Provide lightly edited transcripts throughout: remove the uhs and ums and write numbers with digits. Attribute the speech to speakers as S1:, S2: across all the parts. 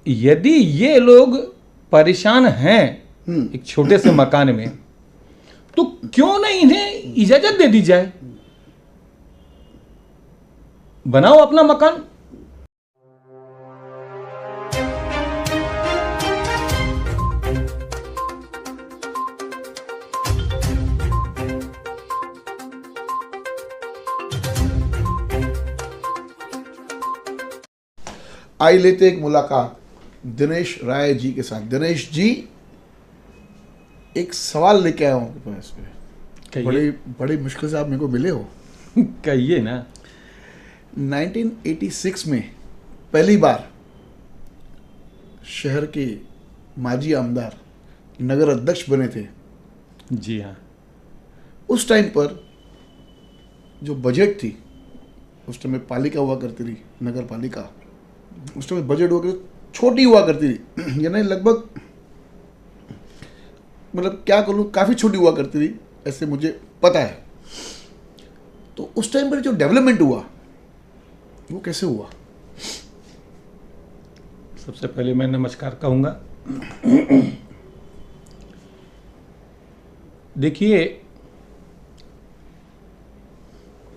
S1: यदि ये लोग परेशान हैं एक छोटे से मकान में, तो क्यों नहीं इन्हें इजाजत दे दी जाए, बनाओ अपना मकान।
S2: आई लेते एक मुलाकात दिनेश राय जी के साथ। दिनेश जी, एक सवाल लेके आया हूँ आपके पास पे। बड़ी मुश्किल से आप मेरे को मिले हो।
S1: कहिए ना।
S2: 1986 में पहली बार शहर के माजी आमदार नगर अध्यक्ष बने थे।
S1: जी हाँ।
S2: उस टाइम पर जो बजट थी, उस टाइम में पालिका हुआ करती थी, नगर पालिका, उस टाइम बजट हुआ करती छोटी हुआ करती थी, यानी लगभग, मतलब क्या करूँ, काफ़ी छोटी हुआ करती थी, ऐसे मुझे पता है। तो उस टाइम पर जो डेवलपमेंट हुआ वो कैसे हुआ?
S1: सबसे पहले मैं नमस्कार कहूँगा। देखिए,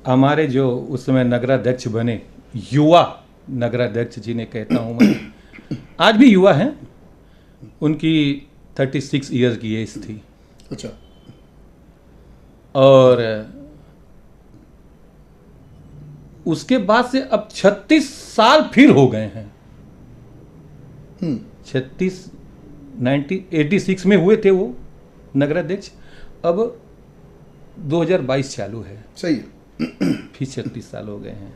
S1: हमारे जो उस समय नगराध्यक्ष बने, युवा नगराध्यक्ष जिन्हें कहता हूँ मैं, आज भी युवा हैं, उनकी 36 ईयर की एज थी।
S2: अच्छा।
S1: और उसके बाद से अब 36 साल फिर हो गए हैं। 86 में हुए थे वो नगराध्यक्ष, अब 2022 चालू है।
S2: सही है।
S1: फिर 36 साल हो गए हैं।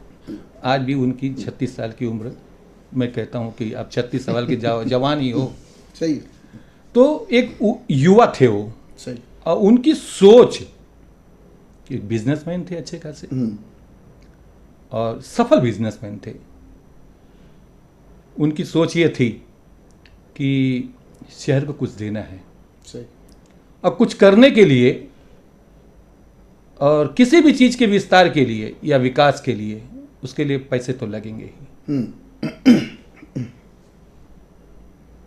S1: आज भी उनकी 36 साल की उम्र, मैं कहता हूँ कि आप 36 साल के जवान ही हो।
S2: सही है।
S1: तो एक युवा थे वो।
S2: सही।
S1: और उनकी सोच, कि बिजनेसमैन थे अच्छे खासे और सफल बिजनेसमैन थे। उनकी सोच ये थी कि शहर को कुछ देना है।
S2: सही।
S1: और कुछ करने के लिए और किसी भी चीज़ के विस्तार के लिए या विकास के लिए, उसके लिए पैसे तो लगेंगे ही।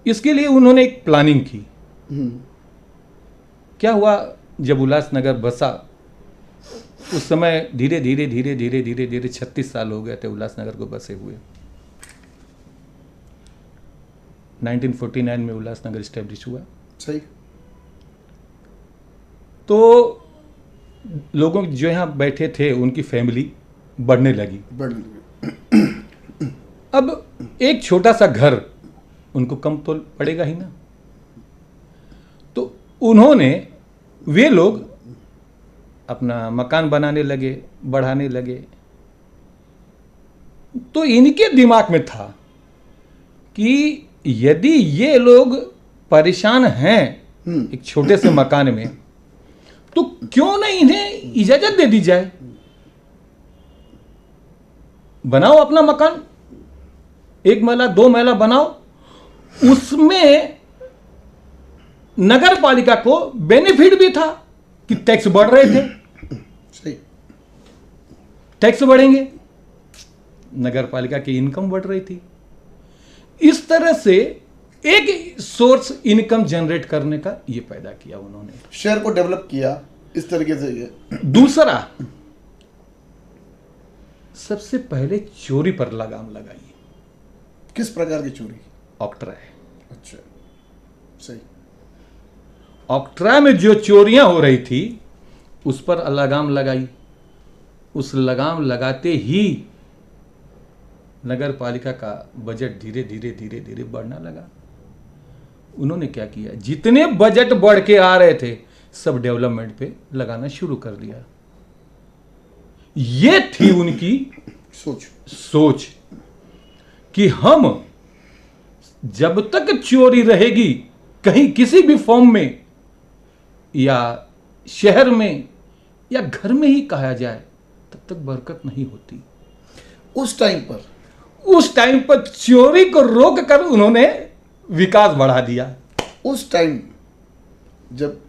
S1: इसके लिए उन्होंने एक प्लानिंग की। क्या हुआ, जब उल्लासनगर बसा, उस समय धीरे धीरे धीरे धीरे धीरे धीरे 36 साल हो गए थे उल्लासनगर को बसे हुए। 1949 में उल्लासनगर स्टैब्लिश हुआ।
S2: सही।
S1: तो लोगों जो यहाँ बैठे थे, उनकी फैमिली बढ़ने लगी। अब एक छोटा सा घर उनको कम तो पड़ेगा ही ना। तो उन्होंने, वे लोग अपना मकान बनाने लगे, बढ़ाने लगे। तो इनके दिमाग में था कि यदि ये लोग परेशान हैं एक छोटे से मकान में, तो क्यों नहीं इन्हें इजाजत दे दी जाए, बनाओ अपना मकान, 1 महला 2 महला बनाओ। उसमें नगर पालिका को बेनिफिट भी था कि टैक्स बढ़ रहे थे।
S2: सही।
S1: टैक्स बढ़ेंगे, नगर पालिका की इनकम बढ़ रही थी। इस तरह से एक सोर्स इनकम जनरेट करने का ये पैदा किया उन्होंने,
S2: शहर को डेवलप किया इस तरीके से। ये
S1: दूसरा, सबसे पहले चोरी पर लगाम लगाई।
S2: किस प्रकार की चोरी?
S1: ऑक्ट्रा है।
S2: अच्छा। सही।
S1: ऑक्ट्रा में जो चोरियां हो रही थी, उस पर लगाम लगाई। उस लगाम लगाते ही नगर पालिका का बजट धीरे धीरे धीरे धीरे बढ़ना लगा। उन्होंने क्या किया, जितने बजट बढ़ के आ रहे थे, सब डेवलपमेंट पे लगाना शुरू कर दिया। ये थी उनकी सोच कि हम जब तक चोरी रहेगी कहीं किसी भी फॉर्म में या शहर में या घर में ही कहा जाए, तब तक बरकत नहीं होती।
S2: उस टाइम पर
S1: चोरी को रोक कर उन्होंने विकास बढ़ा दिया।
S2: उस टाइम जब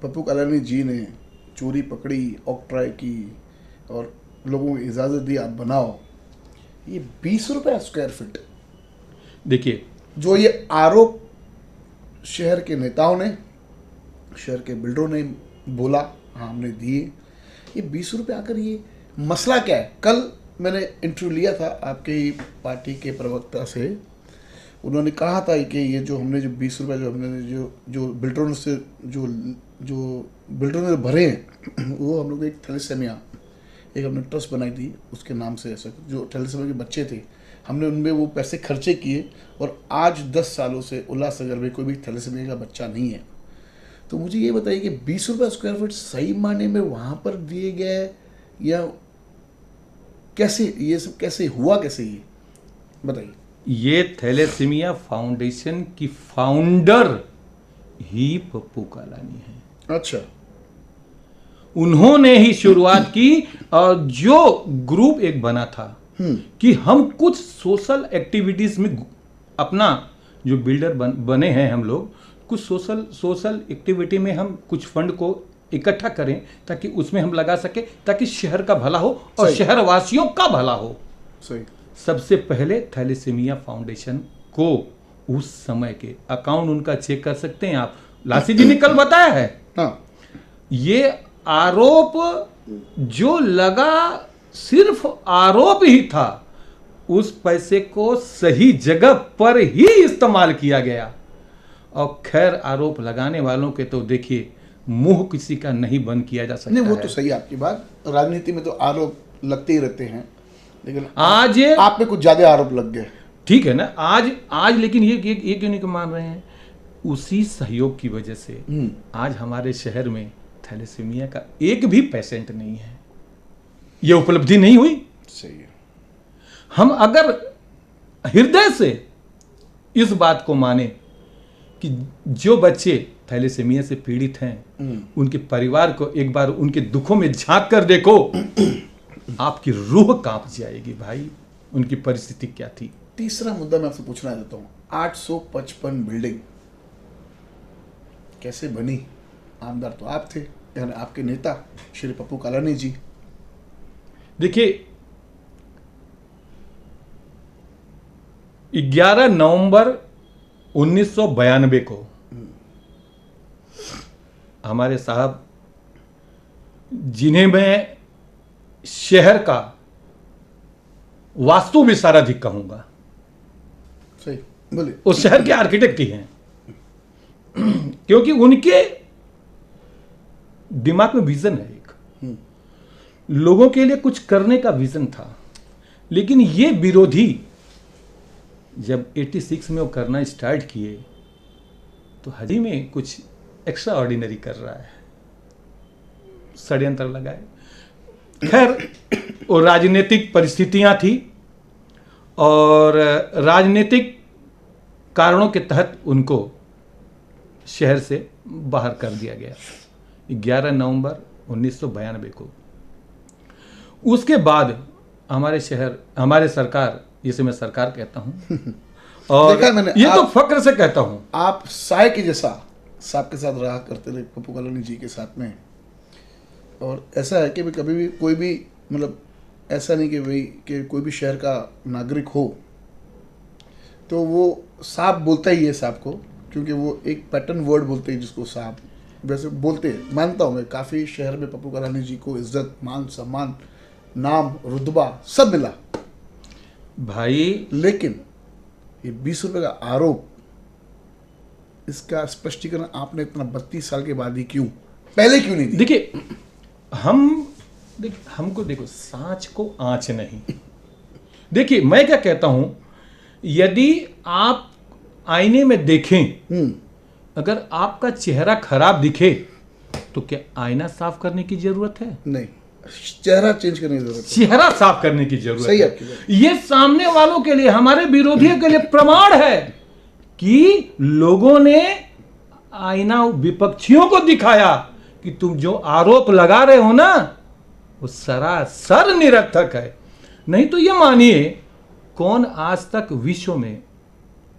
S2: पप्पू कालानी जी ने चोरी पकड़ी, ऑक्ट्रा की, और लोगों को इजाज़त दी आप बनाओ, ये 20 रुपये स्क्वायर फीट,
S1: देखिए,
S2: जो ये आरोप शहर के नेताओं ने, शहर के बिल्डरों ने बोला, हाँ हमने दिए, ये 20 रुपये आकर ये मसला क्या है? कल मैंने इंटरव्यू लिया था आपके ही पार्टी के प्रवक्ता से, उन्होंने कहा था कि ये जो हमने जो 20 रुपये जो हमने जो बिल्डरों से जो बिल्डरों ने भरे हैं वो हम लोग एक थैलेसेमिया, एक हमने ट्रस्ट बनाई थी उसके नाम से, ऐसा जो थैलेसेमिया के बच्चे थे हमने उनमें वो पैसे खर्चे किए, और आज 10 सालों से उल्लासनगर में कोई भी थैलेसेमिया का बच्चा नहीं है। तो मुझे ये बताइए कि 20 रुपये स्क्वायर फीट सही मायने में वहाँ पर दिए गए, या कैसे ये सब कैसे हुआ, कैसे ये बताइए।
S1: ये थैलेसीमिया फाउंडेशन की फाउंडर ही पप्पू कालानी है।
S2: अच्छा,
S1: उन्होंने ही शुरुआत की, और जो ग्रुप एक बना था कि हम कुछ सोशल एक्टिविटीज में अपना, जो बिल्डर बने हैं हम लोग, कुछ सोशल एक्टिविटी में हम कुछ फंड को इकट्ठा करें ताकि उसमें हम लगा सके, ताकि शहर का भला हो और शहर वासियों का भला हो।
S2: सही।
S1: सबसे पहले थैलेसीमिया फाउंडेशन को उस समय के अकाउंट उनका चेक कर सकते हैं आप, लासी जी ने कल बताया है।
S2: हाँ,
S1: ये आरोप जो लगा सिर्फ आरोप ही था, उस पैसे को सही जगह पर ही इस्तेमाल किया गया। और खैर, आरोप लगाने वालों के तो देखिए मुंह किसी का नहीं बंद किया जा सकता।
S2: नहीं, वो तो सही है आपकी बात, राजनीति में तो आरोप लगते ही रहते हैं, लेकिन
S1: आज
S2: आप पे कुछ ज्यादा आरोप लग गए।
S1: ठीक है ना, आज लेकिन ये क्यों नहीं मान रहे हैं? उसी सहयोग की वजह से आज हमारे शहर में थैलेसीमिया का एक भी पेशेंट नहीं है। ये उपलब्धि नहीं हुई।
S2: सही है।
S1: हम अगर हृदय से इस बात को माने कि जो बच्चे थैलेसीमिया से पीड़ित हैं, उनके परिवार को एक बार उनके दुखों में झांक कर देखो, आपकी रूह कांप जाएगी भाई, उनकी परिस्थिति क्या थी।
S2: तीसरा मुद्दा मैं आपसे पूछना चाहता हूँ, 855 बिल्डिंग कैसे बनी? आमदार तो आप थे, यानी आपके नेता श्री पप्पू कालानी जी।
S1: देखिए, 11 नवंबर 1992 को हमारे साहब, जिन्हें मैं शहर का वास्तु विशारद कहूंगा,
S2: सही बोलिए,
S1: उस शहर के आर्किटेक्ट ही हैं, क्योंकि उनके दिमाग में विजन है, एक लोगों के लिए कुछ करने का विजन था। लेकिन ये विरोधी जब 86 में वो करना स्टार्ट किए, तो हजी में कुछ एक्स्ट्रा ऑर्डिनरी कर रहा है, षड्यंत्र लगाए। खैर, वो राजनीतिक परिस्थितियां थी और राजनीतिक कारणों के तहत उनको शहर से बाहर कर दिया गया 11 नवंबर 1992 को। उसके बाद हमारे शहर, हमारे सरकार, जिसे मैं सरकार कहता हूं और
S2: देखा मैंने,
S1: ये तो फक्र से कहता हूं,
S2: आप साय के जैसा साहब के साथ रहा करते रहे, पप्पू कालानी जी के साथ में। और ऐसा है कि कभी भी कोई भी, मतलब ऐसा नहीं कि भाई कि कोई भी शहर का नागरिक हो तो वो साहब बोलता ही है साहब को, क्योंकि वो एक पैटर्न वर्ड बोलते हैं जिसको साहब वैसे बोलते हैं। मानता हूँ मैं, काफ़ी शहर में पप्पू कालानी जी को इज्जत, मान, सम्मान, नाम, रुतबा सब मिला
S1: भाई।
S2: लेकिन ये 20 रुपये का आरोप, इसका स्पष्टीकरण आपने इतना 32 साल के बाद ही क्यों, पहले क्यों नहीं दिया?
S1: देखिए, हमको देखो, सांच को आंच नहीं। देखिए, मैं क्या कहता हूं, यदि आप आईने में देखें, अगर आपका चेहरा खराब दिखे तो क्या आईना साफ करने की जरूरत है?
S2: नहीं, चेहरा चेंज करने की जरूरत है।
S1: चेहरा साफ करने की जरूरत
S2: सही
S1: है।
S2: आपकी बात।
S1: ये सामने वालों के लिए, हमारे विरोधियों के लिए प्रमाण है कि लोगों ने आईना विपक्षियों को दिखाया कि तुम जो आरोप लगा रहे हो ना, वो सरासर निरर्थक है। नहीं तो ये मानिए, कौन आज तक विश्व में,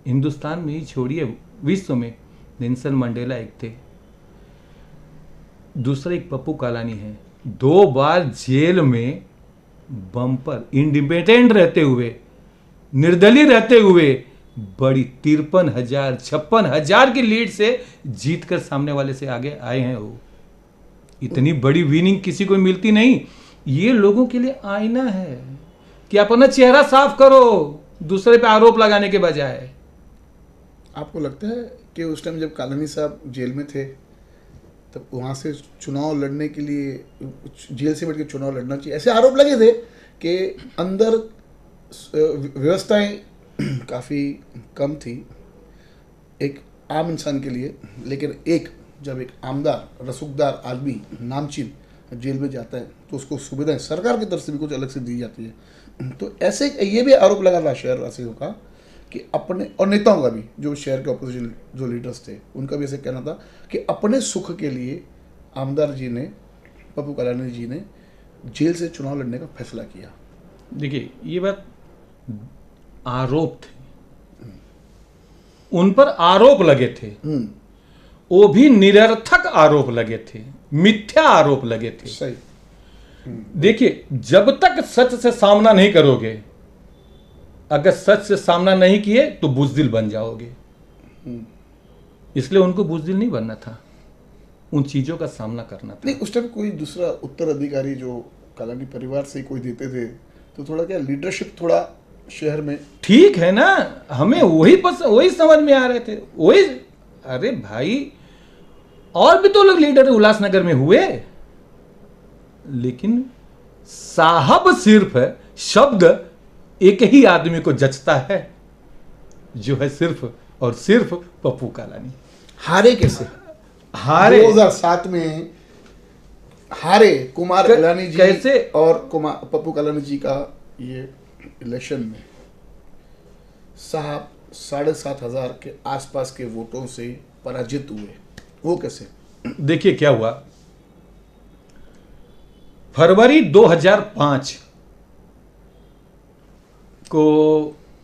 S1: हिंदुस्तान में ही छोड़िए, विश्व में नेल्सन मंडेला एक थे, दूसरा एक पप्पू कालानी है, 2 बार जेल में बम पर इंडिपेंडेंट रहते हुए, निर्दलीय रहते हुए बड़ी 53,000 56,000 की लीड से जीतकर सामने वाले से आगे आए हैं। वो इतनी बड़ी विनिंग किसी को मिलती नहीं। ये लोगों के लिए आईना है कि अपना चेहरा साफ करो दूसरे पे आरोप लगाने के बजाय।
S2: आपको लगता है कि उस टाइम जब कालानी साहब जेल में थे तब वहाँ से चुनाव लड़ने के लिए जेल से बैठ के चुनाव लड़ना चाहिए, ऐसे आरोप लगे थे कि अंदर व्यवस्थाएं काफ़ी कम थी एक आम इंसान के लिए, लेकिन जब एक आमदार रसूखदार आदमी नामचीन जेल में जाता है तो उसको सुविधाएं सरकार की तरफ से भी कुछ अलग से दी जाती है। तो ऐसे ये भी आरोप लगा था शहर वासियों का कि अपने, और नेताओं का भी, जो शहर के ऑपोजिशन जो लीडर्स थे उनका भी ऐसे कहना था कि अपने सुख के लिए आमदार जी ने, पप्पू कालानी जी ने जेल से चुनाव लड़ने का फैसला किया।
S1: देखिए ये बात आरोप थे, उन पर आरोप लगे थे, वो भी निरर्थक आरोप लगे थे, मिथ्या आरोप लगे थे।
S2: सही।
S1: देखिए जब तक सच से सामना नहीं करोगे, अगर सच से सामना नहीं किए तो बुजदिल बन जाओगे। इसलिए उनको बुजदिल नहीं बनना था, उन चीजों का सामना करना था।
S2: नहीं, उस टाइम कोई दूसरा उत्तराधिकारी जो कालानी परिवार से कोई देते थे तो थोड़ा क्या लीडरशिप थोड़ा शहर में
S1: ठीक है ना, हमें वही समझ में आ रहे थे वही। अरे भाई और भी तो लोग लीडर उल्लासनगर में हुए, लेकिन साहब सिर्फ शब्द एक ही आदमी को जचता है, जो है सिर्फ और सिर्फ पप्पू कालानी।
S2: हारे कैसे?
S1: हारे
S2: 2007 में हारे कुमार कालानी जी
S1: कैसे?
S2: और पप्पू कालानी जी का ये इलेक्शन में साहब 7,500 के आसपास के वोटों से पराजित हुए, वो कैसे?
S1: देखिए क्या हुआ, फरवरी 2005 को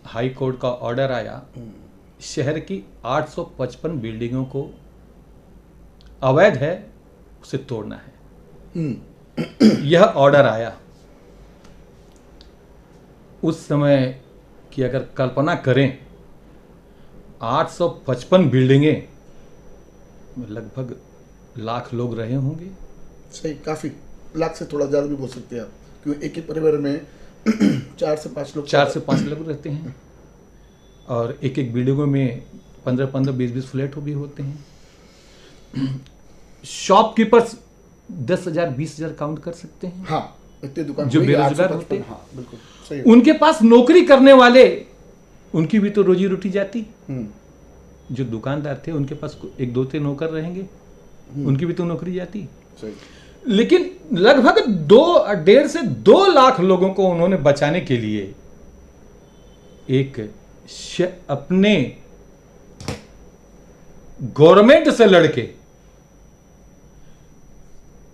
S1: हाई कोर्ट का ऑर्डर आया, शहर की 855 बिल्डिंगों को अवैध है उसे तोड़ना है। यह ऑर्डर आया। उस समय की अगर कल्पना करें, 855 बिल्डिंगें, लगभग लाख लोग रहे होंगे।
S2: सही, काफी, लाख से थोड़ा ज्यादा भी बोल सकते हैं आप, क्योंकि एक ही परिवार में 4 से 5 लोग
S1: रहते हैं, और एक एक बिल्डिंगों में 15-15, 20-20 फ्लैट भी होते हैं। शॉपकीपर्स 10,000, 20,000 काउंट कर सकते हैं।
S2: हाँ, इतने दुकान
S1: जो बेरोजगार होते हैं।
S2: हाँ, बिल्कुल सही।
S1: उनके पास नौकरी करने वाले, उनकी भी तो रोजी रोटी जाती। जो दुकानदार थे उनके पास 1-2 नौकर रहेंगे, उनकी भी तो नौकरी जाती।
S2: सही।
S1: लेकिन लगभग 1.5 से 2 लाख लोगों को उन्होंने बचाने के लिए एक अपने गवर्नमेंट से लड़के,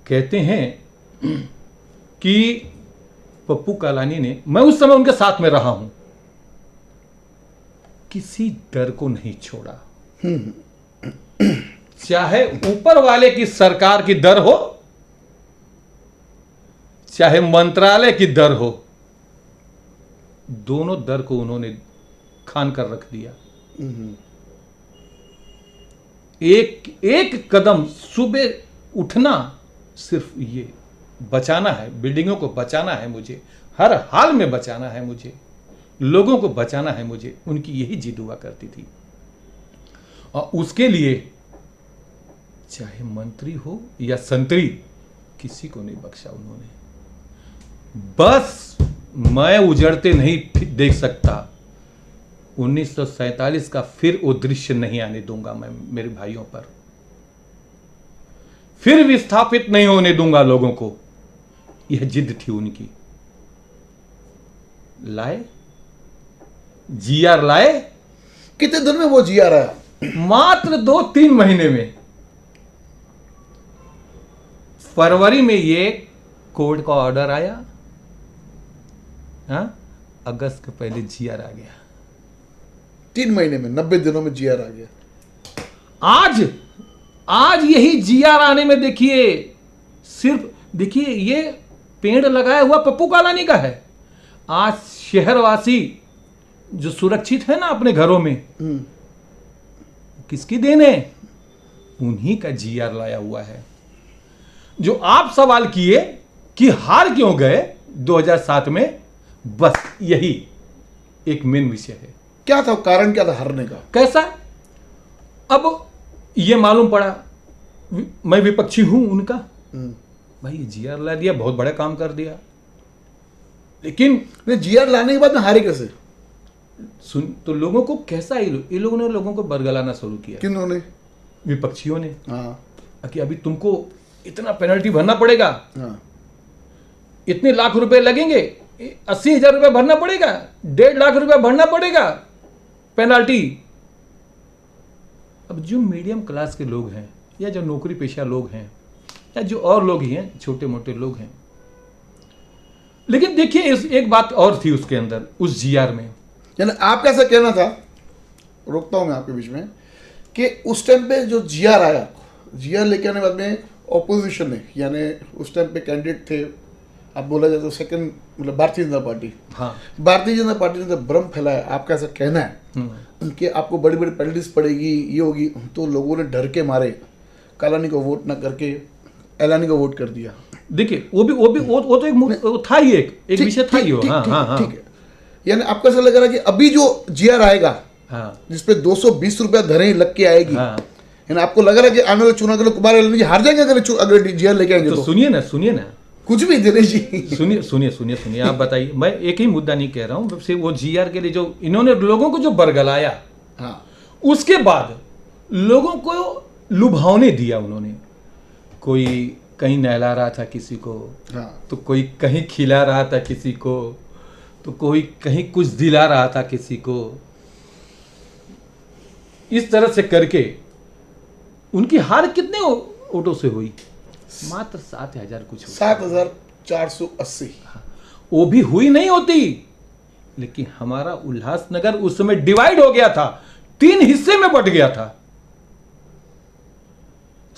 S1: कहते हैं कि पप्पू कालानी ने, मैं उस समय उनके साथ में रहा हूं, किसी डर को नहीं छोड़ा। चाहे ऊपर वाले की सरकार की डर हो, चाहे मंत्रालय की डर हो, दोनों डर को उन्होंने खान कर रख दिया। एक कदम सुबह उठना, सिर्फ ये बचाना है, बिल्डिंगों को बचाना है मुझे, हर हाल में बचाना है मुझे, लोगों को बचाना है मुझे, उनकी यही जिद हुआ करती थी। और उसके लिए चाहे मंत्री हो या संतरी, किसी को नहीं बख्शा उन्होंने। बस मैं उजड़ते नहीं देख सकता, 1947 का फिर वो दृश्य नहीं आने दूंगा मैं मेरे भाइयों पर, फिर विस्थापित नहीं होने दूंगा लोगों को। यह जिद थी उनकी। लाए, जीआर लाए।
S2: कितने दिन में वो जीआर आया?
S1: मात्र 2-3 महीने में। फरवरी में ये कोर्ट का ऑर्डर आया, हाँ, अगस्त के पहले जीआर आ गया।
S2: 3 महीने में, 90 दिनों में जीआर आ गया।
S1: आज यही जीआर आने में देखिए, सिर्फ देखिए ये पेड़ लगाया हुआ पप्पू कालानी का है। आज शहरवासी जो सुरक्षित है ना अपने घरों में,
S2: हम्म,
S1: किसकी देन है? उन्हीं का जीआर लाया हुआ है। जो आप सवाल किए कि हार क्यों गए 2007 में, बस यही एक मेन विषय है।
S2: क्या था कारण, क्या था हारने का?
S1: कैसा? अब ये मालूम पड़ा, मैं विपक्षी हूं उनका,
S2: हम्म,
S1: भाई जीआर ला दिया, बहुत बड़ा काम कर दिया, लेकिन
S2: नहीं जीआर लाने के बाद में हारे कैसे?
S1: सुन तो लोगों को कैसा, ये लोगों ने लोगों को बरगलाना शुरू किया,
S2: किन्होंने?
S1: विपक्षियों ने,
S2: हाँ
S1: कि अभी तुमको इतना पेनल्टी भरना पड़ेगा,
S2: हाँ,
S1: इतने लाख रुपए लगेंगे, 80,000 रुपये भरना पड़ेगा, 1.5 लाख रुपए भरना पड़ेगा पेनल्टी। अब जो मीडियम क्लास के लोग हैं या जो नौकरी पेशा लोग हैं या जो और लोग ही हैं, छोटे मोटे लोग हैं, लेकिन देखिए एक बात और थी उसके अंदर, उस जीआर में।
S2: यानी आपका ऐसा कहना था, रोकता हूं मैं आपके बीच में, कि उस टाइम पे जो जीआर आया, जीआर लेके आने बाद में ऑपोजिशन ने, यानी उस टाइम पे कैंडिडेट थे, आप बोला जाए तो सेकंड, मतलब भारतीय जनता पार्टी,
S1: हाँ,
S2: भारतीय जनता पार्टी ने तो भ्रम फैलाया, आपका ऐसा कहना है कि आपको बड़ी बड़ी पेनल्टीज पड़ेगी, ये होगी, तो लोगों ने डर के मारे कालानी को वोट ना करके एलानी को वोट कर दिया।
S1: देखिए वो तो एक वो था ही, एक विषय था ही वो। हाँ हाँ हाँ,
S2: ठीक है, यानी आपको ऐसा लग रहा है कि अभी जो जीआर आएगा,
S1: हाँ
S2: जिसपे 220 रुपया धरे लग के आएगी,
S1: हाँ,
S2: यानी आपको लग रहा है कि आने वाले चुनाव के लिए कुमार एलानी जी हार जाएंगे अगर जीआर लेके आएंगे
S1: तो
S2: तो?
S1: सुनिए ना,
S2: कुछ भी दिनेश जी,
S1: सुनिए, आप बताइए। मैं एक ही मुद्दा नहीं कह रहा हूँ, सिर्फ वो जीआर के लिए जो इन्होंने लोगों को जो बरगलाया,
S2: हाँ
S1: उसके बाद लोगों को लुभावने दिया उन्होंने। कोई कहीं नहला रहा था किसी को,
S2: हाँ,
S1: तो कोई कहीं खिला रहा था किसी को, तो कोई कहीं कुछ दिला रहा था किसी को। इस तरह से करके उनकी हार कितने वोटों से हुई? मात्र 7,000 कुछ हुई।
S2: 7,480।
S1: वो भी हुई नहीं होती, लेकिन हमारा उल्लासनगर उस समय डिवाइड हो गया था, 3 हिस्से में बट गया था।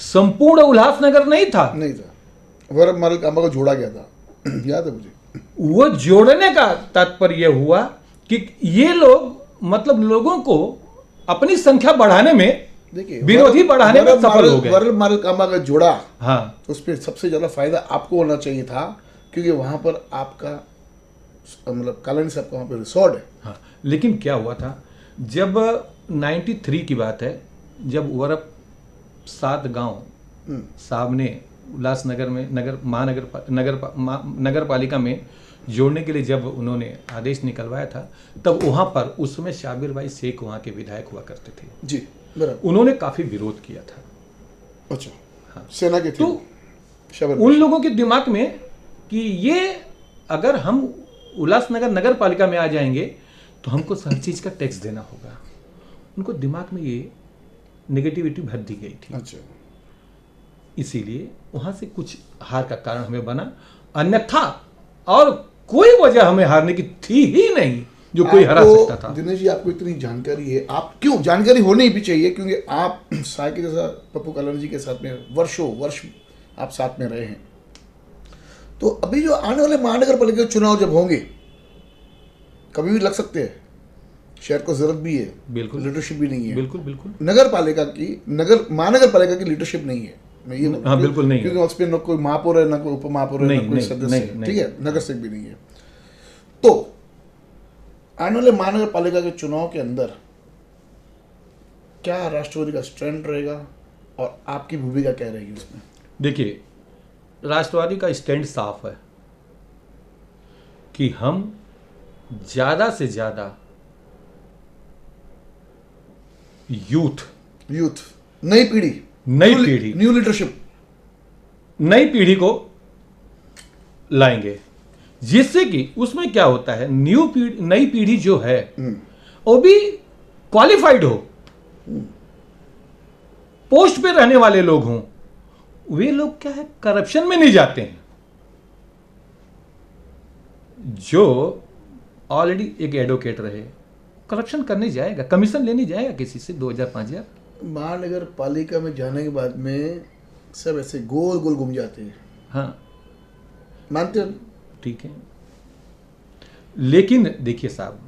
S1: संपूर्ण उल्लासनगर नहीं था,
S2: नहीं था, वरब मारल कामा को जोड़ा गया था, याद है मुझे।
S1: वो जोड़ने का तात्पर्य हुआ कि ये लोग मतलब लोगों को अपनी संख्या बढ़ाने में,
S2: देखिए
S1: विरोधी बढ़ाने में सफल हो गए।
S2: वरल मारल कामा का जोड़ा,
S1: हाँ,
S2: उस पर सबसे ज्यादा फायदा आपको होना चाहिए था, क्योंकि वहां पर आपका मतलब कालानी साहब का वहां पर रिसोर्ट है।
S1: हाँ, लेकिन क्या हुआ था, जब 93 की बात है, जब वरप 7 गांव साहब ने उल्लासनगर में नगर पालिका में जोड़ने के लिए जब उन्होंने आदेश निकलवाया था, तब वहां पर उस समय शाबिर भाई शेख वहां के विधायक हुआ करते थे
S2: जी, बराबर।
S1: उन्होंने काफी विरोध किया था।
S2: अच्छा,
S1: हाँ,
S2: सेना के थे
S1: तो उन लोगों के दिमाग में कि ये अगर हम उल्लासनगर नगर पालिका में आ जाएंगे तो हमको हर चीज का टैक्स देना होगा। उनको दिमाग में ये नेगेटिविटी भर दी गई थी।
S2: अच्छा,
S1: इसीलिए वहां से कुछ हार का कारण हमें बना, अन्यथा और कोई वजह हमें हारने की थी ही नहीं जो कोई हरा सकता था।
S2: दिनेश जी, आपको इतनी जानकारी है, आप क्यों, जानकारी होनी भी चाहिए, क्योंकि आप साय के जैसा पप्पू कालानी जी के साथ में वर्षों वर्ष आप साथ में रहे हैं। तो अभी जो आने वाले महानगर पालिका चुनाव जब होंगे, कभी भी लग सकते हैं, शहर को जरूरत भी है,
S1: बिल्कुल,
S2: लीडरशिप भी नहीं है,
S1: बिल्कुल बिल्कुल,
S2: नगर पालिका की महानगर पालिका की लीडरशिप नहीं है, मैं ये बोल रहा हूं।
S1: हाँ, बिल्कुल नहीं है।
S2: क्योंकि उस पर न कोई महापौर है, न कोई उप महापौर है, न कोई
S1: नहीं,
S2: सदस्य है,
S1: नहीं,
S2: ठीक है, नगर सेवक भी नहीं है। तो आने वाले महानगर पालिका के चुनाव के अंदर क्या राष्ट्रवादी का स्टैंड रहेगा और आपकी भूमिका क्या रहेगी उसमें?
S1: देखिए, राष्ट्रवादी का स्टैंड साफ है कि हम ज्यादा से ज्यादा यूथ,
S2: नई पीढ़ी,
S1: न्यू पीढ़ी को लाएंगे, जिससे कि उसमें क्या होता है, नई पीढ़ी जो है वो भी क्वालिफाइड हो, पोस्ट पे रहने वाले लोग हों। वे लोग क्या है, करप्शन में नहीं जाते हैं। जो ऑलरेडी एक एडवोकेट रहे, करप्शन करने जाएगा, कमीशन लेने जाएगा किसी से 2,000-5,000?
S2: महानगर पालिका में जाने के बाद में सब ऐसे गोल गोल घूम जाते हैं।
S1: हाँ,
S2: मानते हो?
S1: ठीक है, लेकिन देखिए साहब,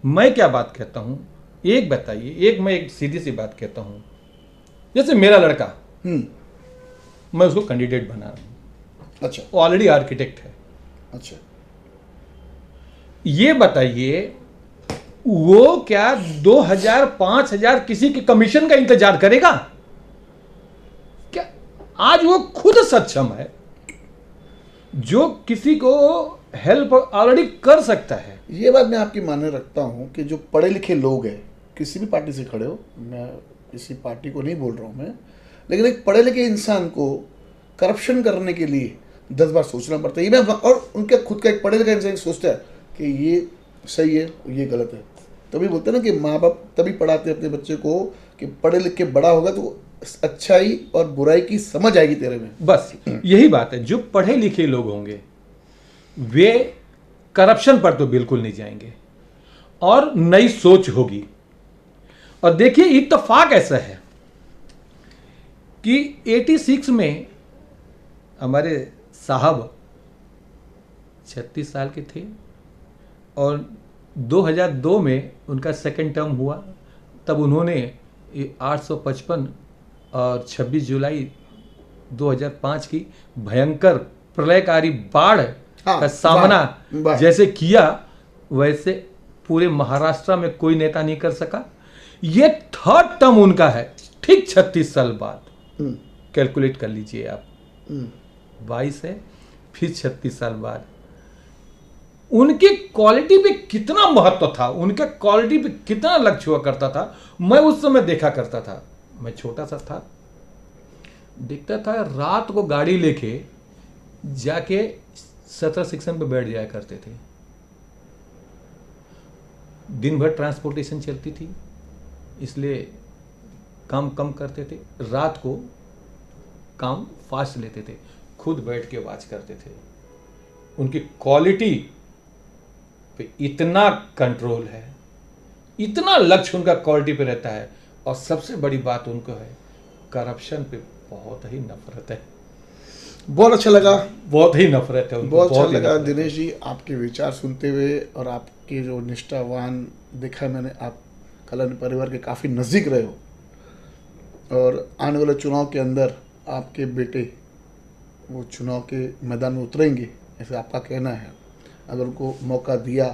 S1: मैं क्या बात कहता हूं, एक बताइए, मैं एक सीधी सी बात कहता हूं, जैसे मेरा लड़का, मैं उसको कैंडिडेट बना रहा हूं,
S2: अच्छा
S1: वो ऑलरेडी आर्किटेक्ट है।
S2: अच्छा,
S1: ये बताइए वो क्या 2000 5000 किसी के कमीशन का इंतजार करेगा क्या? आज वो खुद सक्षम है, जो किसी को हेल्प ऑलरेडी कर सकता है।
S2: ये बात मैं आपकी माने रखता हूँ कि जो पढ़े लिखे लोग हैं, किसी भी पार्टी से खड़े हो, मैं किसी पार्टी को नहीं बोल रहा हूँ मैं, लेकिन एक पढ़े लिखे इंसान को करप्शन करने के लिए 10 बार सोचना पड़ता है। ये मैं, और उनका खुद का एक पढ़े लिखा इंसान सोचता है कि ये सही है, ये गलत है। तभी बोलते हैं ना कि माँ बाप तभी पढ़ाते हैं अपने बच्चे को कि पढ़े लिख के बड़ा होगा तो अच्छाई और बुराई की समझ आएगी तेरे में।
S1: बस यही बात है, जो पढ़े लिखे लोग होंगे वे करप्शन पर तो बिल्कुल नहीं जाएंगे और नई सोच होगी। और देखिए इत्तेफाक ऐसा है कि 86 में हमारे साहब 36 साल के थे और 2002 में उनका सेकंड टर्म हुआ, तब उन्होंने 855 और 26 जुलाई 2005 की भयंकर प्रलयकारी बाढ़ का सामना जैसे किया, वैसे पूरे महाराष्ट्र में कोई नेता नहीं कर सका। ये थर्ड टर्म उनका है, ठीक 36 साल बाद। कैलकुलेट कर लीजिए आप, 22 है, फिर 36 साल बाद। उनकी क्वालिटी पे कितना महत्व था, उनके क्वालिटी पे कितना लक्ष्य हुआ करता था, मैं उस समय देखा करता था। मैं छोटा सा था, देखता था रात को गाड़ी लेके जाके 17 सेक्शन पे बैठ जाया करते थे। दिन भर ट्रांसपोर्टेशन चलती थी, इसलिए काम कम करते थे, रात को काम फास्ट लेते थे, खुद बैठ के वॉच करते थे। उनकी क्वालिटी पे इतना कंट्रोल है, इतना लक्ष्य उनका क्वालिटी पे रहता है। और सबसे बड़ी बात उनको है, करप्शन पे बहुत ही नफरत है।
S2: बहुत अच्छा लगा,
S1: बहुत ही नफरत है उनको,
S2: बहुत अच्छा
S1: ही
S2: लगा
S1: नफरत है।
S2: दिनेश जी आपके विचार सुनते हुए, और आपके जो निष्ठावान देखा मैंने, आप कल्याण परिवार के काफ़ी नज़दीक रहे हो और आने वाले चुनाव के अंदर आपके बेटे वो चुनाव के मैदान में उतरेंगे, ऐसे आपका कहना है। अगर उनको मौका दिया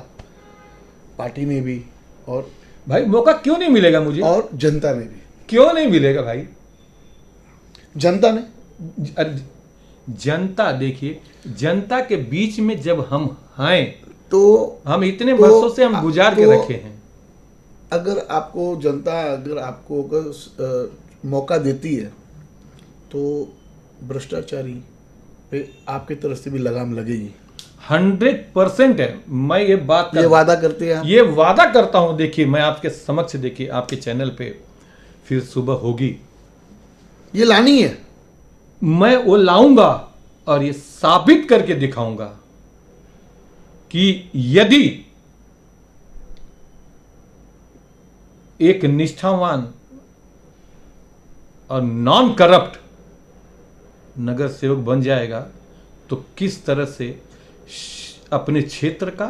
S2: पार्टी ने भी, और
S1: भाई मौका क्यों नहीं मिलेगा मुझे,
S2: और जनता ने भी,
S1: क्यों नहीं मिलेगा भाई?
S2: जनता ने,
S1: जनता, देखिए जनता के बीच में जब हम हैं
S2: तो
S1: हम इतने वर्षों से हम गुजार के रखे हैं।
S2: अगर आपको जनता अगर आपको अगर मौका देती है तो भ्रष्टाचारी पे आपकी तरफ से भी लगाम लगेगी।
S1: 100% है। मैं ये
S2: वादा करते हैं आप?
S1: ये वादा करता हूं। देखिए मैं आपके समक्ष, देखिए आपके चैनल पे फिर सुबह होगी,
S2: ये लानी है,
S1: मैं वो लाऊंगा और ये साबित करके दिखाऊंगा कि यदि एक निष्ठावान और नॉन करप्ट नगर सेवक बन जाएगा तो किस तरह से अपने क्षेत्र का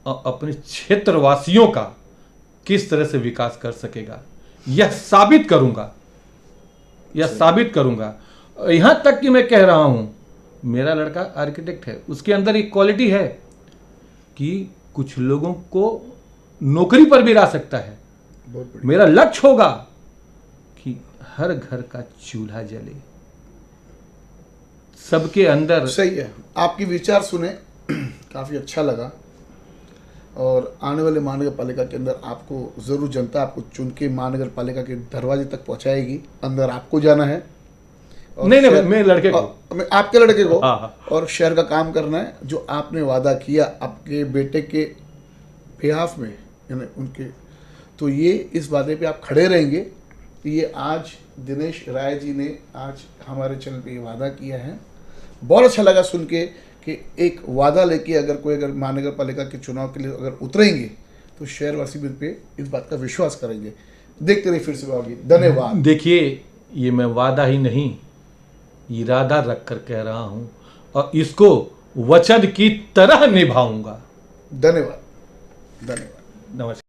S1: और अपने क्षेत्रवासियों का किस तरह से विकास कर सकेगा, यह साबित करूंगा, यह साबित करूंगा। यहां तक कि मैं कह रहा हूं, मेरा लड़का आर्किटेक्ट है, उसके अंदर एक क्वालिटी है कि कुछ लोगों को नौकरी पर भी ला सकता है। मेरा लक्ष्य होगा कि हर घर का चूल्हा जले, सबके अंदर।
S2: सही है, आपकी विचार सुने काफ़ी अच्छा लगा। और आने वाले महानगर पालिका के अंदर आपको ज़रूर जनता आपको चुन के महानगर पालिका के दरवाजे तक पहुंचाएगी। अंदर आपको जाना है,
S1: नहीं मेरे लड़के को,
S2: आपके लड़के को,
S1: हाँ।
S2: और शहर का काम करना है। जो आपने वादा किया आपके बेटे के बिहाफ में, यानी उनके, तो ये इस वादे पे आप खड़े रहेंगे। ये आज दिनेश राय जी ने आज हमारे चैनल पे ये वादा किया है। बहुत अच्छा लगा सुन के कि एक वादा लेके अगर महानगर पालिका के चुनाव के लिए अगर उतरेंगे तो शहरवासी भी पे इस बात का विश्वास करेंगे। देखते रहिए फिर से होगी। धन्यवाद।
S1: देखिए ये मैं वादा ही नहीं, इरादा रख कर कह रहा हूं और इसको वचन की तरह निभाऊंगा।
S2: धन्यवाद, धन्यवाद।
S1: नमस्कार।